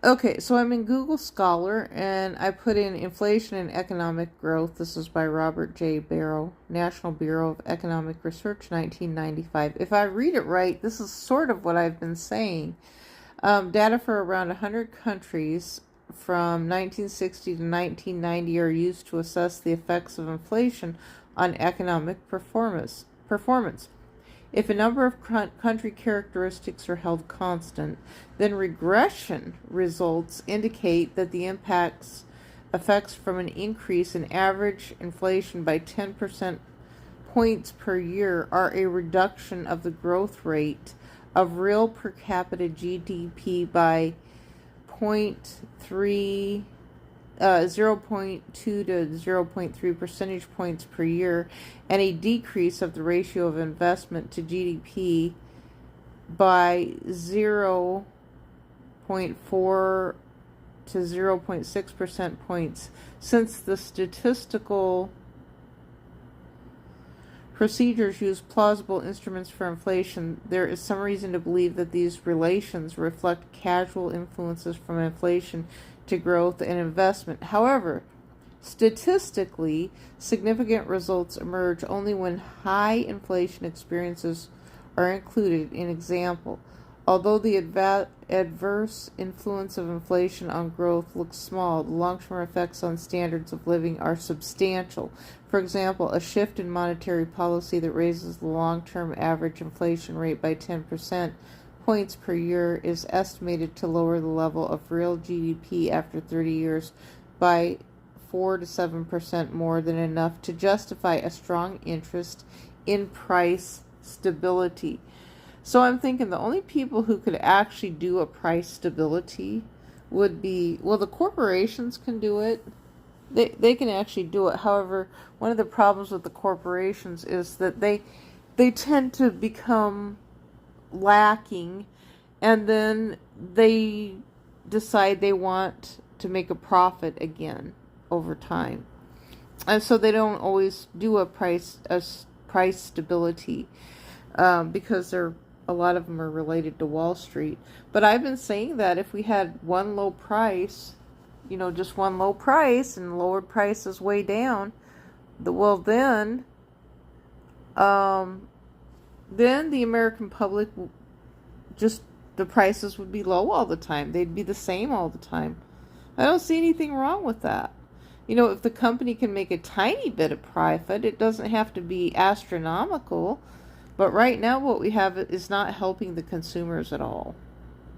Okay, so I'm in Google Scholar and I put in inflation and economic growth. This is by Robert J. Barrow, National Bureau of Economic Research, 1995. If I read it right, this is sort of what I've been saying. Data for around 100 countries from 1960 to 1990 are used to assess the effects of inflation on economic performance. If a number of country characteristics are held constant, then regression results indicate that the effects from an increase in average inflation by 10% points per year are a reduction of the growth rate of real per capita GDP by 0.2 to 0.3 percentage points per year, and a decrease of the ratio of investment to GDP by 0.4 to 0.6 percent points. Since the statistical procedures use plausible instruments for inflation, there is some reason to believe that these relations reflect causal influences from inflation to growth and investment. However, statistically significant results emerge only when high inflation experiences are included. In example, although the adverse influence of inflation on growth looks small, the long-term effects on standards of living are substantial. For example, a shift in monetary policy that raises the long-term average inflation rate by 10% points per year is estimated to lower the level of real GDP after 30 years by 4 to 7% more than enough to justify a strong interest in price stability. So I'm thinking the only people who could actually do a price stability would be, well, the corporations can do it. They can actually do it. However, one of the problems with the corporations is that they tend to become lacking, and then they decide they want to make a profit again over time, and so they don't always do a price stability, because a lot of them are related to Wall Street. But I've been saying that if we had one low price, just one low price, and lowered prices way down, then the American public, the prices would be low all the time. They'd be the same all the time. I don't see anything wrong with that. If the company can make a tiny bit of profit, it doesn't have to be astronomical. But right now what we have is not helping the consumers at all.